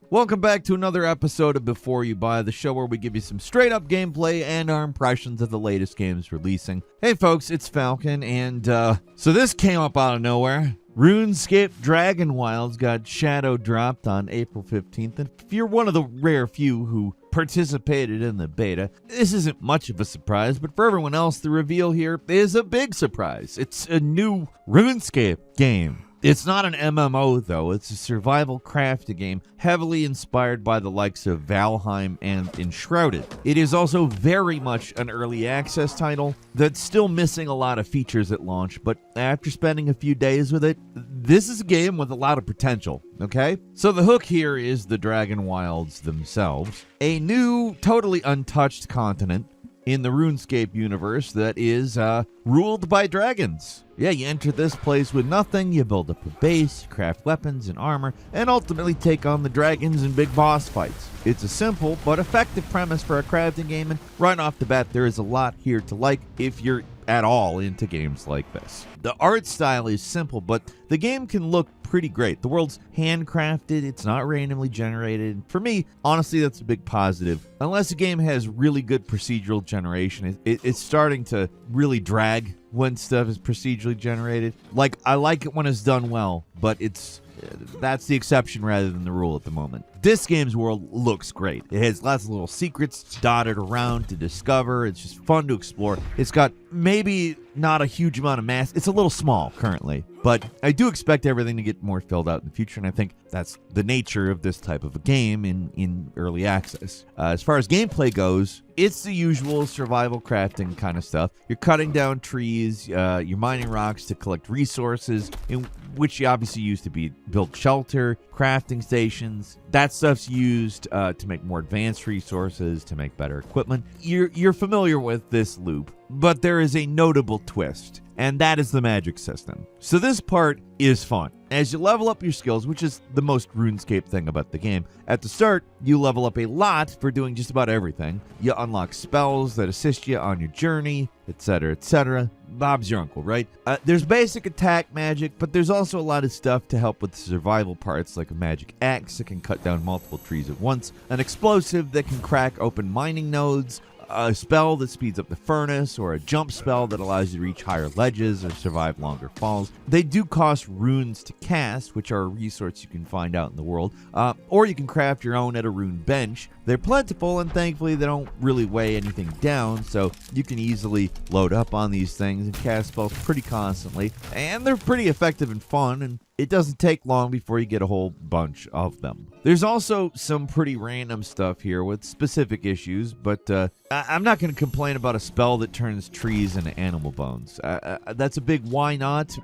Welcome back to another episode of Before You Buy, the show where we give you some straight up gameplay and our impressions of the latest games releasing. Hey folks, it's Falcon, and so this came up out of nowhere. RuneScape Dragonwilds got shadow dropped on April 15th, and if you're one of the rare few who participated in the beta, this isn't much of a surprise, but for everyone else, the reveal here is a big surprise. It's a new RuneScape game. It's not an MMO, though. It's a survival crafting game heavily inspired by the likes of Valheim and Enshrouded. It is also very much an early access title that's still missing a lot of features at launch, but after spending a few days with it, this is a game with a lot of potential, okay? So the hook here is the Dragonwilds themselves, a new, totally untouched continent in the RuneScape universe that is ruled by dragons. Yeah, you enter this place with nothing, you build up a base, craft weapons and armor, and ultimately take on the dragons in big boss fights. It's a simple but effective premise for a crafting game, and right off the bat, there is a lot here to like if you're at all into games like this. The art style is simple, but the game can look pretty great. The world's handcrafted, it's not randomly generated. For me, honestly, that's a big positive. Unless a game has really good procedural generation, it's starting to really drag when stuff is procedurally generated. Like, I like it when it's done well, but that's the exception rather than the rule at the moment. This game's world looks great. It has lots of little secrets dotted around to discover. It's just fun to explore. It's got maybe not a huge amount of mass. It's a little small currently, but I do expect everything to get more filled out in the future, and I think that's the nature of this type of a game in early access. As far as gameplay goes, it's the usual survival crafting kind of stuff. You're cutting down trees, you're mining rocks to collect resources, in which you obviously use to build shelter, crafting stations. That stuff's used to make more advanced resources, to make better equipment. You're familiar with this loop, but there is a notable twist, and that is the magic system. So this part is fun. As you level up your skills, which is the most RuneScape thing about the game, at the start, you level up a lot for doing just about everything. You unlock spells that assist you on your journey, etc., etc. Bob's your uncle, right? There's basic attack magic, but there's also a lot of stuff to help with the survival parts, like a magic axe that can cut down multiple trees at once, an explosive that can crack open mining nodes, a spell that speeds up the furnace, or a jump spell that allows you to reach higher ledges or survive longer falls. They do cost runes to cast, which are a resource you can find out in the world, or you can craft your own at a rune bench. They're plentiful, and thankfully they don't really weigh anything down, so you can easily load up on these things and cast spells pretty constantly, and they're pretty effective and fun, and it doesn't take long before you get a whole bunch of them. There's also some pretty random stuff here with specific issues, but I'm not going to complain about a spell that turns trees into animal bones. That's a big why not?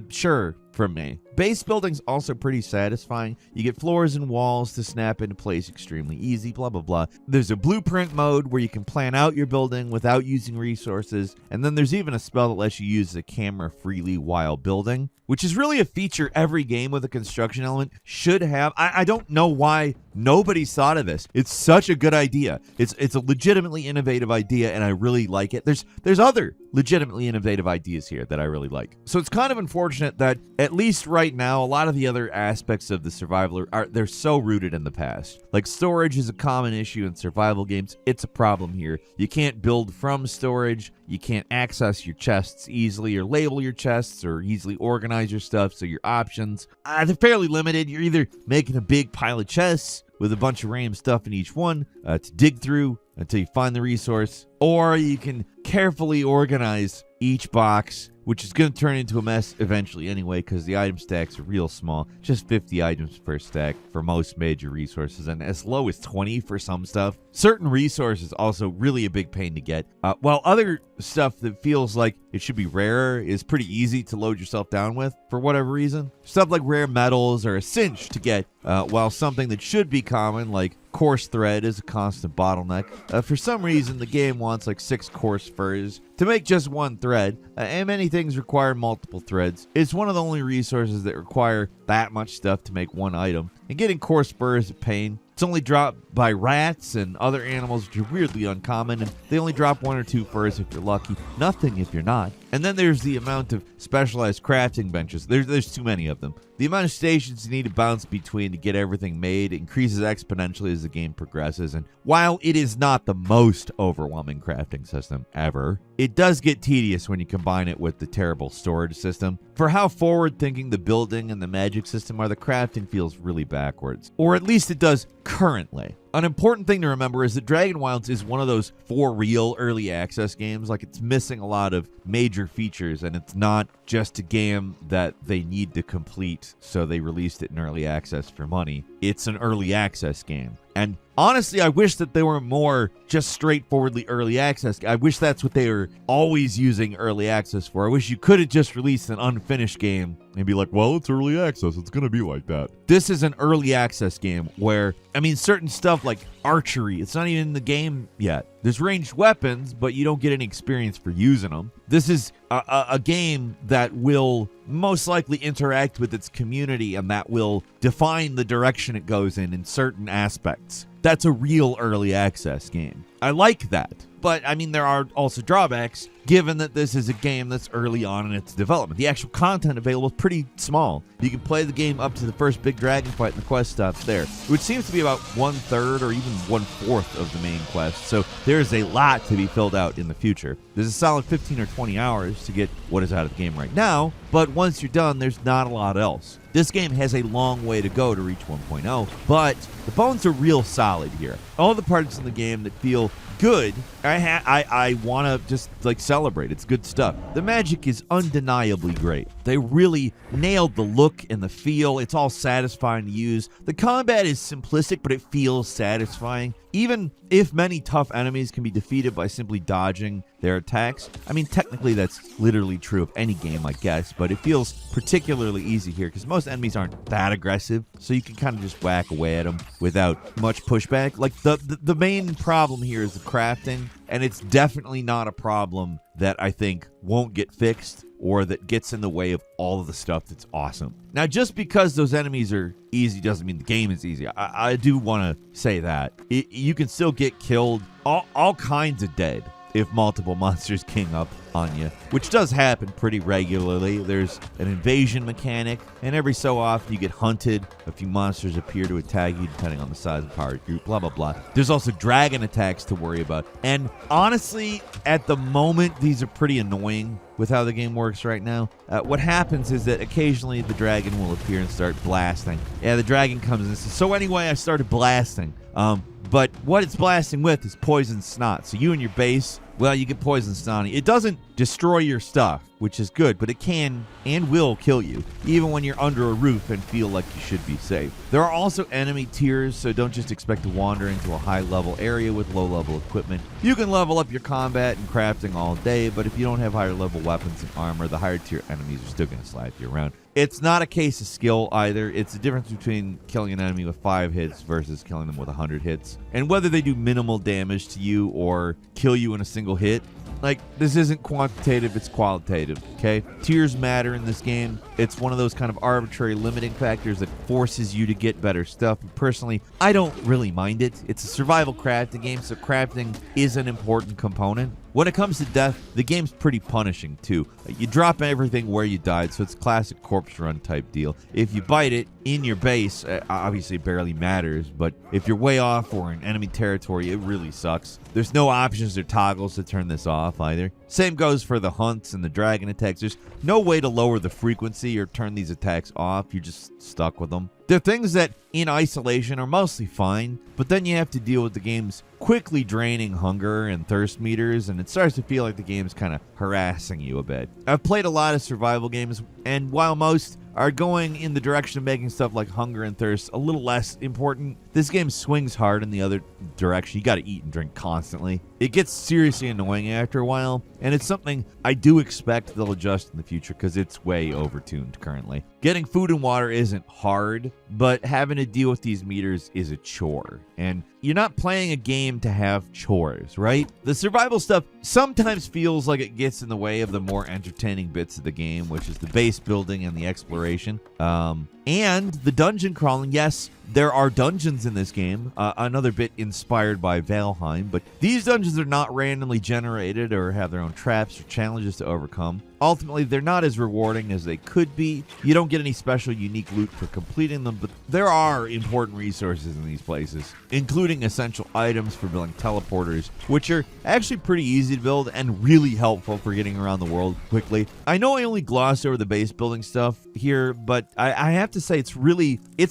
Sure, from me. Base building's also pretty satisfying. You get floors and walls to snap into place extremely easy, blah, blah, blah. There's a blueprint mode where you can plan out your building without using resources, and then there's even a spell that lets you use the camera freely while building, which is really a feature every game with a construction element should have. I don't know why nobody's thought of this. It's such a good idea. It's a legitimately innovative idea, and I really like it. There's other legitimately innovative ideas here that I really like. So it's kind of unfortunate that, at least right now, a lot of the other aspects of the survival they're so rooted in the past. Like, storage is a common issue in survival games. It's a problem here. You can't build from storage. You can't access your chests easily, or label your chests, or easily organize your stuff, so your options, they're fairly limited. You're either making a big pile of chests with a bunch of random stuff in each one to dig through until you find the resource, or you can carefully organize each box, which is going to turn into a mess eventually anyway, because the item stacks are real small, just 50 items per stack for most major resources, and as low as 20 for some stuff. Certain resources also really a big pain to get, while other stuff that feels like it should be rarer is pretty easy to load yourself down with for whatever reason. Stuff like rare metals are a cinch to get, while something that should be common, like coarse thread, is a constant bottleneck. For some reason, the game wants like 6 coarse furs to make just one thread, and many things require multiple threads. It's one of the only resources that require that much stuff to make one item, and getting coarse fur is a pain. It's only dropped by rats and other animals, which are weirdly uncommon, and they only drop 1 or 2 furs if you're lucky. Nothing if you're not. And then there's the amount of specialized crafting benches. There's too many of them. The amount of stations you need to bounce between to get everything made increases exponentially as the game progresses. And while it is not the most overwhelming crafting system ever, it does get tedious when you combine it with the terrible storage system. For how forward-thinking the building and the magic system are, the crafting feels really backwards. Or at least it does currently. An important thing to remember is that Dragonwilds is one of those for real early access games. Like, it's missing a lot of major features, and it's not just a game that they need to complete, so they released it in early access for money. It's an early access game. And honestly, I wish that they were more just straightforwardly early access. I wish that's what they were always using early access for. I wish you could have just released an unfinished game and be like, well, it's early access. It's going to be like that. This is an early access game where, I mean, certain stuff like archery, it's not even in the game yet. There's ranged weapons, but you don't get any experience for using them. This is a game that will most likely interact with its community and that will define the direction it goes in certain aspects. That's a real early access game. I like that. But, I mean, there are also drawbacks, given that this is a game that's early on in its development. The actual content available is pretty small. You can play the game up to the first big dragon fight and the quest stops there, which seems to be about 1/3 or even 1/4 of the main quest, so there's a lot to be filled out in the future. There's a solid 15 or 20 hours to get what is out of the game right now, but once you're done, there's not a lot else. This game has a long way to go to reach 1.0, but the bones are real solid here. All the parts in the game that feel good, I want to just like celebrate. It's good stuff. The magic is undeniably great. They really nailed the look and the feel. It's all satisfying to use. The combat is simplistic, but it feels satisfying. Even if many tough enemies can be defeated by simply dodging their attacks. I mean, technically that's literally true of any game, I guess, but it feels particularly easy here because most enemies aren't that aggressive, so you can kind of just whack away at them without much pushback. Like, the main problem here is the crafting, and it's definitely not a problem that I think won't get fixed or that gets in the way of all of the stuff that's awesome. Now, just because those enemies are easy doesn't mean the game is easy. I do want to say that. You can still get killed, all kinds of dead, if multiple monsters king up on you, which does happen pretty regularly. There's an invasion mechanic, and every so often you get hunted. A few monsters appear to attack you depending on the size and power of your group, blah, blah, blah. There's also dragon attacks to worry about. And honestly, at the moment, these are pretty annoying with how the game works right now. What happens is that occasionally the dragon will appear and start blasting. Yeah, the dragon comes and says, so anyway, I started blasting. But what it's blasting with is poison snot. So you and your base, well, you get poison snot. It doesn't destroy your stuff, which is good, but it can and will kill you, even when you're under a roof and feel like you should be safe. There are also enemy tiers, so don't just expect to wander into a high-level area with low-level equipment. You can level up your combat and crafting all day, but if you don't have higher-level weapons and armor, the higher-tier enemies are still going to slap you around. It's not a case of skill either. It's the difference between killing an enemy with 5 hits versus killing them with 100 hits. And whether they do minimal damage to you or kill you in a single hit, like, this isn't quantitative, it's qualitative, okay? Tiers matter in this game. It's one of those kind of arbitrary limiting factors that forces you to get better stuff. And personally, I don't really mind it. It's a survival crafting game, so crafting is an important component. When it comes to death, the game's pretty punishing, too. You drop everything where you died, so it's classic corpse run type deal. If you bite it in your base, obviously it barely matters, but if you're way off or in enemy territory, it really sucks. There's no options or toggles to turn this off either. Same goes for the hunts and the dragon attacks. There's no way to lower the frequency or turn these attacks off. You're just stuck with them. They're things that, in isolation, are mostly fine, but then you have to deal with the game's quickly draining hunger and thirst meters, and it starts to feel like the game's kind of harassing you a bit. I've played a lot of survival games, and while most are going in the direction of making stuff like hunger and thirst a little less important, this game swings hard in the other direction. You gotta eat and drink constantly. It gets seriously annoying after a while, and it's something I do expect they'll adjust in the future because it's way overtuned currently. Getting food and water isn't hard, but having to deal with these meters is a chore. And you're not playing a game to have chores, right? The survival stuff sometimes feels like it gets in the way of the more entertaining bits of the game, which is the base building and the exploration. And the dungeon crawling. Yes, There are dungeons in this game, another bit inspired by Valheim, but these dungeons are not randomly generated or have their own traps or challenges to overcome. Ultimately, they're not as rewarding as they could be. You don't get any special unique loot for completing them, but there are important resources in these places, including essential items for building teleporters, which are actually pretty easy to build and really helpful for getting around the world quickly. I know I only glossed over the base building stuff here, but I have to say it's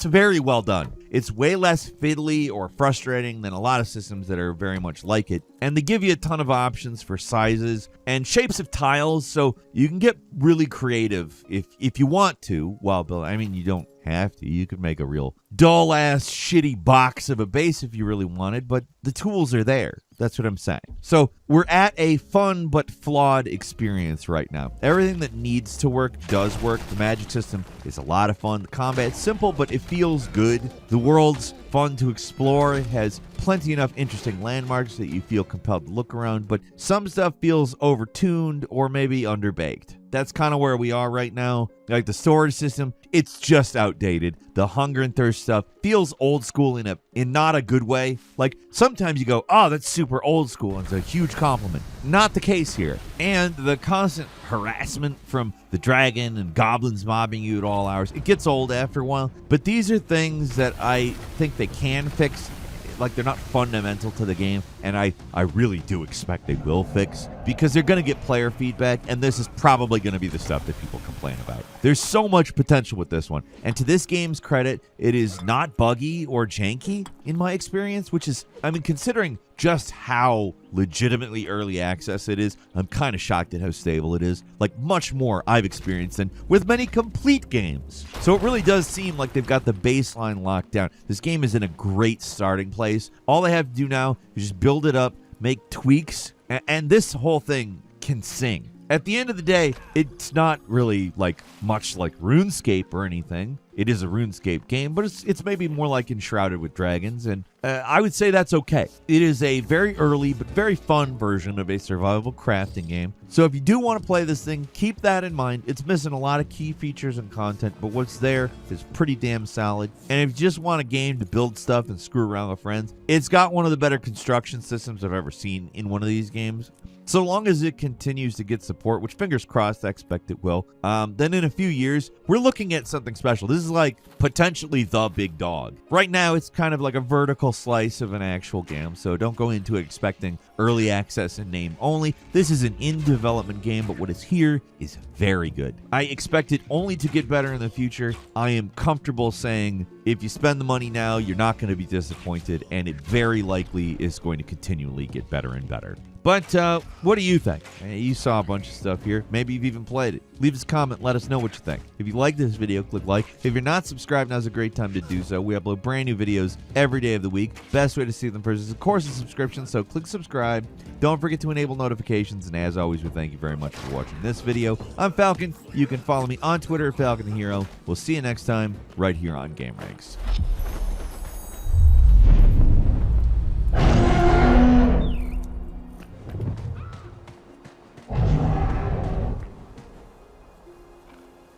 very well done. It's way less fiddly or frustrating than a lot of systems that are very much like it. And they give you a ton of options for sizes and shapes of tiles, so you can get really creative if you want to while building. I mean, you don't have to. You could make a real dull-ass, shitty box of a base if you really wanted, but the tools are there. That's what I'm saying. So we're at a fun but flawed experience right now. Everything that needs to work does work. The magic system is a lot of fun. The combat's simple, but it feels good. The world's fun to explore. It has plenty enough interesting landmarks that you feel compelled to look around, but some stuff feels overtuned or maybe underbaked. That's kind of where we are right now. Like the storage system, it's just outdated. The hunger and thirst stuff feels old school in not a good way. Like sometimes you go, oh, that's super old school, and it's a huge compliment. Not the case here. And the constant harassment from the dragon and goblins mobbing you at all hours, it gets old after a while. But these are things that I think they can fix. Like, they're not fundamental to the game, and I really do expect they will fix, because they're going to get player feedback, and this is probably going to be the stuff that people complain about. There's so much potential with this one, and to this game's credit, it is not buggy or janky in my experience, which is, I mean, considering just how legitimately early access it is, I'm kind of shocked at how stable it is. Like, much more I've experienced than with many complete games. So it really does seem like they've got the baseline locked down. This game is in a great starting place. All they have to do now is just build it up, make tweaks, and this whole thing can sing. At the end of the day, it's not really like much like RuneScape or anything. It is a RuneScape game, but it's maybe more like Enshrouded with Dragons, and I would say that's okay. It is a very early but very fun version of a survival crafting game. So if you do want to play this thing, keep that in mind. It's missing a lot of key features and content, but what's there is pretty damn solid. And if you just want a game to build stuff and screw around with friends, it's got one of the better construction systems I've ever seen in one of these games. So long as it continues to get support, which fingers crossed I expect it will, then in a few years, we're looking at something special. This is like potentially the big dog. Right now, it's kind of like a vertical slice of an actual game, so don't go into it expecting early access in name only. This is an in-development game, but what is here is very good. I expect it only to get better in the future. I am comfortable saying if you spend the money now, you're not going to be disappointed, and it very likely is going to continually get better and better. But what do you think? You saw a bunch of stuff here. Maybe you've even played it. Leave us a comment. Let us know what you think. If you like this video, click like. If you're not subscribed, now's a great time to do so. We upload brand new videos every day of the week. Best way to see them first is, of course, a subscription, so click subscribe. Don't forget to enable notifications, and as always, we thank you very much for watching this video. I'm Falcon. You can follow me on Twitter at Falcon the Hero. We'll see you next time right here on GameRanq.